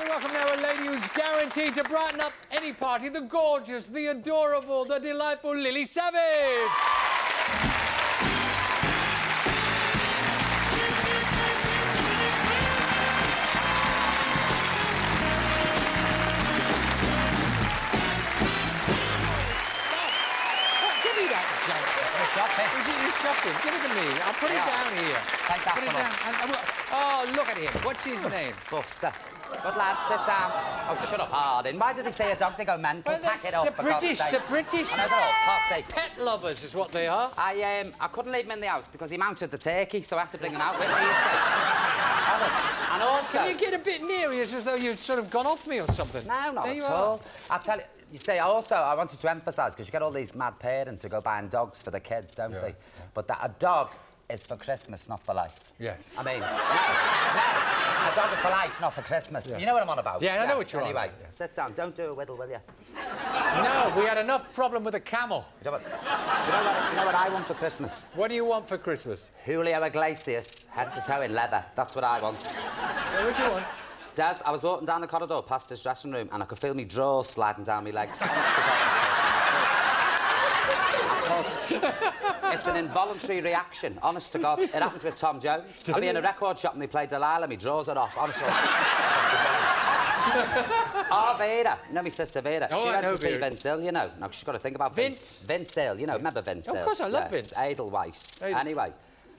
We welcome now a lady who's guaranteed to brighten up any party, the gorgeous, the adorable, the delightful Lily Savage. Give me that junk. Shopping. Is it you shopping? Give it to me. I'll put it down here. Take that Put it one down. Oh, look at him. What's his name? Buster. Good lad, sit down. Oh, shut up, Hardin. Why do they say a dog? They go mental. Well, Pack it up. the for God's British, sake. the British. I know they're all posse. Pet lovers is what they are. I couldn't leave him in the house because he mounted the turkey, so I had to bring him out with me, you see. Honest. And also... Can you get a bit nearer? It's as though you'd sort of gone off me or something. No, not there at you all. are. I'll tell you... You see, I wanted to emphasise, because you get all these mad parents who go buying dogs for the kids, don't they? Yeah. But that a dog is for Christmas, not for life. Yes. I mean, no, a dog is for life, not for Christmas. Yeah. You know what I'm on about? Yeah, I know what you're on about. Anyway, sit down. Don't do a whittle, will you? No, we had enough problem with a camel. Do you know what I want for Christmas? What do you want for Christmas? Julio Iglesias, head to toe in leather. That's what I want. Yeah, what do you want? Des, I was walking down the corridor past his dressing room and I could feel me drawers sliding down my legs. Honest to God. It's an involuntary reaction, honest to God. It happens with Tom Jones. I'll be in a record shop and they play Delilah, me drawers are off, honestly. Oh, Vera. You know my sister Vera. Oh, she went to see Vera. Vince Hill, you know. Now, she's got to think about Vince. Vince Hill, you know, remember Vince Hill? Of course, I love Vince. Edelweiss. Anyway.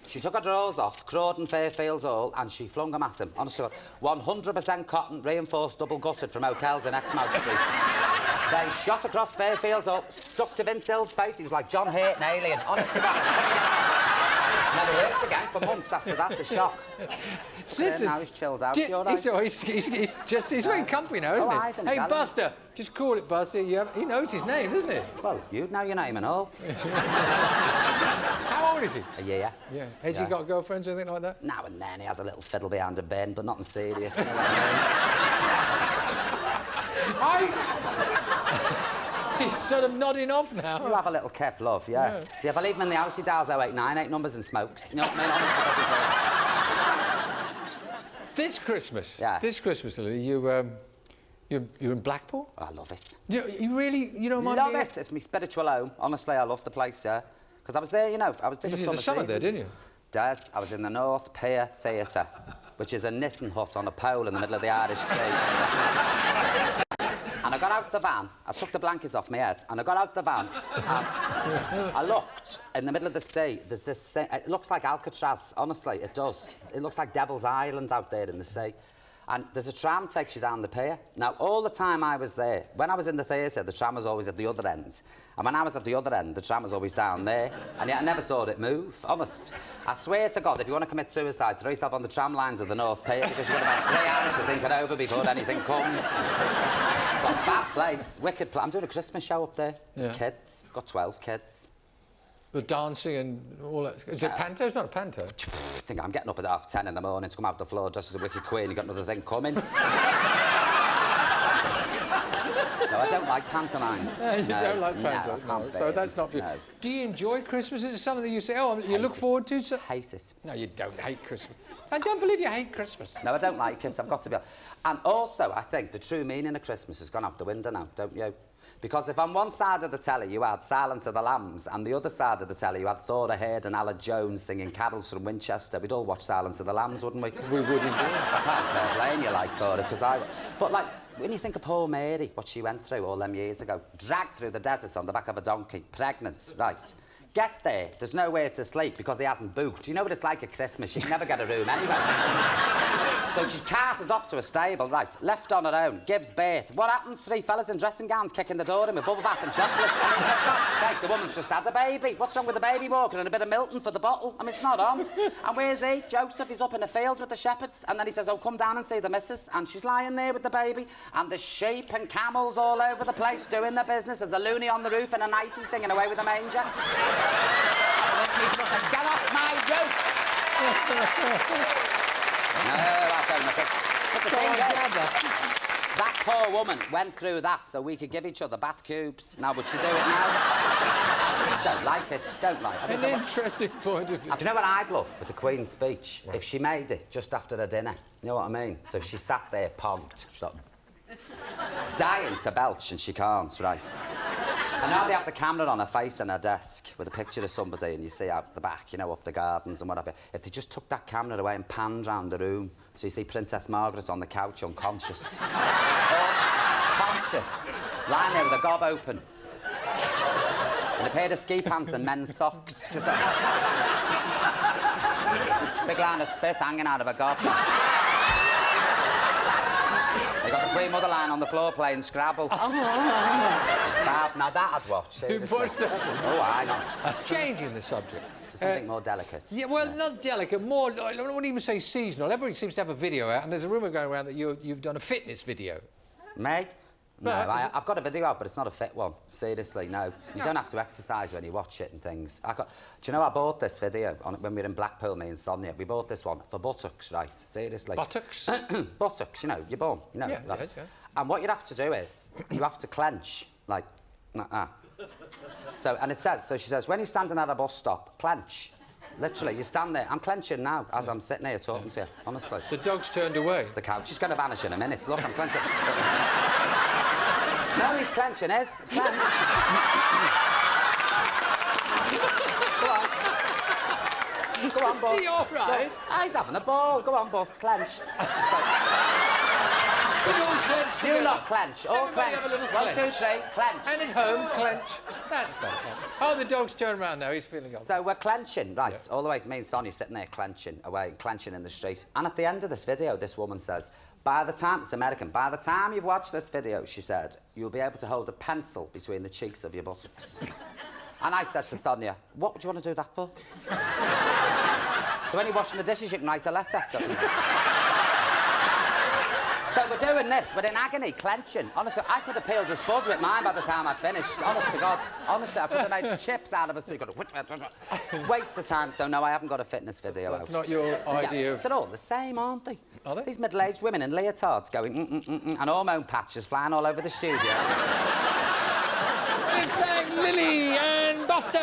She took her drawers off, Crawdon Fairfields Hall, and she flung them at him. Honestly, 100% cotton, reinforced double gutted from hotels in Exmouth Street. They shot across Fairfields Hall, stuck to Vince Hill's face. He was like John Haight, an alien. Honestly, never worked again for months after that, the shock. Listen, now he's chilled out. You're right. He's very comfy now, isn't he? Hey, Buster, just call it Buster. He knows his name, doesn't he? Well, you'd know your name and all. How old is he? A year. Yeah. Has he got girlfriends or anything like that? Now and then he has a little fiddle behind a bend, but nothing serious. He's sort of nodding off now. We'll have a little kept love, yes. Yeah. See, if I leave him in the house, he dials 0898 numbers and smokes. You know what I mean? Honestly, this Christmas, This Christmas, Lily, you're in Blackpool? I love it. You really, you don't mind? Love it. It's my spiritual home. Honestly, I love the place, yeah. Because I was there, you know, I was doing the summer there, didn't you? Des, I was in the North Pier Theatre, which is a Nissen hut on a pole in the middle of the Irish Sea. And I got out the van, I took the blankets off my head, and I got out the van, and I looked in the middle of the sea. There's this thing, it looks like Alcatraz, honestly, it does. It looks like Devil's Island out there in the sea. And there's a tram takes you down the pier. Now, all the time I was there, when I was in the theatre, the tram was always at the other end. And when I was at the other end, the tram was always down there. And yet I never saw it move, honest. I swear to God, if you want to commit suicide, throw yourself on the tram lines of the North Pier, because you've got about 3 hours to think it over before anything comes. Got a fat place, wicked place. I'm doing a Christmas show up there with kids. Got 12 kids. The dancing and all that. Is it panto? It's not a panto. I think I'm getting up at 10:30 in the morning to come out the floor dressed as a wicked queen. You've got another thing coming. No, I don't like pantomimes. You don't like panto? No, so that's not for you. No. Do you enjoy Christmas? Is it something that you say, oh, you look forward to? So... Hate it. No, you don't hate Christmas. I don't believe you hate Christmas. No, I don't like it. I've got to be... And also, I think the true meaning of Christmas has gone out the window now, don't you? Because if on one side of the telly you had Silence of the Lambs and the other side of the telly you had Thora Heard and Alan Jones singing carols from Winchester, we'd all watch Silence of the Lambs, wouldn't we? We would indeed. I can't say blame you like for it, because I... But, like, when you think of poor Mary, what she went through all them years ago, dragged through the deserts on the back of a donkey, pregnant, right? Get there, there's nowhere to sleep because he hasn't booked. You know what it's like at Christmas, you can never get a room anyway. So she's carted off to a stable, right, left on her own, gives birth. What happens? 3 fellas in dressing gowns kicking the door in with bubble bath and chocolates. I mean, for God's sake, the woman's just had a baby. What's wrong with the baby walker and a bit of Milton for the bottle? I mean, it's not on. And where's he? Joseph, he's up in the field with the shepherds. And then he says, oh, come down and see the missus. And she's lying there with the baby. And there's sheep and camels all over the place doing their business. There's a loony on the roof and a nightie singing away with a manger. Get off my roof! No, I don't know. But the thing is, That poor woman went through that so we could give each other bath cubes. Now, would she do it now? Just don't like it. Don't like it. An interesting point of view. Do you know what I'd love with the Queen's speech? Right. If she made it just after the dinner. You know what I mean? So she sat there, pogged. She's like, dying to belch, and she can't, right? And now they have the camera on her face on her desk with a picture of somebody, and you see out the back, you know, up the gardens and whatever. If they just took that camera away and panned round the room, so you see Princess Margaret on the couch, unconscious. Unconscious. Lying there with a gob open. And a pair of ski pants and men's socks. Just a big line of spit hanging out of a gob. They got the Queen Mother line on the floor playing Scrabble. Now that I'd watch, seriously. What's that? Oh, I know. Changing the subject. To something more delicate. Yeah, well, not delicate, more, I wouldn't even say seasonal. Everybody seems to have a video out, and there's a rumour going around that you've done a fitness video. Me? No, I've got a video out, but it's not a fit one. Seriously, no. You don't have to exercise when you watch it and things. Do you know I bought this video when we were in Blackpool, me and Sonia? We bought this one for buttocks, right? Seriously. Buttocks? Buttocks, you know, your bum. You know, yeah, like. yeah. And what you have to do is, you have to clench, like, So, and it says, so she says, when you're standing at a bus stop, clench. Literally, you stand there. I'm clenching now as I'm sitting here talking to you, honestly. The dog's turned away. The couch is going to vanish in a minute. Look, I'm clenching. No, he's clenching, is. Clench. Go on. Go on, boss. Is he all right? He's having a ball. Go on, boss. Clench. We all clench together. You lot clench. All Everybody clench. have a little 1, 2, clench. 3, clench. And at home, clench. That's better. Oh, the dog's turned around now. He's feeling up. So we're clenching, right, all the way. Me and Sonia sitting there clenching away, clenching in the street. And at the end of this video, this woman says, by the time, it's American, by the time you've watched this video, she said, you'll be able to hold a pencil between the cheeks of your buttocks. And I said to Sonia, what would you want to do that for? So when you're washing the dishes, you can write a letter. So we're doing this, we're in agony, clenching. Honestly, I could have peeled a spud with mine by the time I'd finished. Honest to God. Honestly, I could have made chips out of a speaker. Waste of time. So no, I haven't got a fitness video out. That's not your idea of... They're all the same, aren't they? Are they? These middle-aged women in leotards going and hormone patches flying all over the studio. Let's thank Lily and Buster.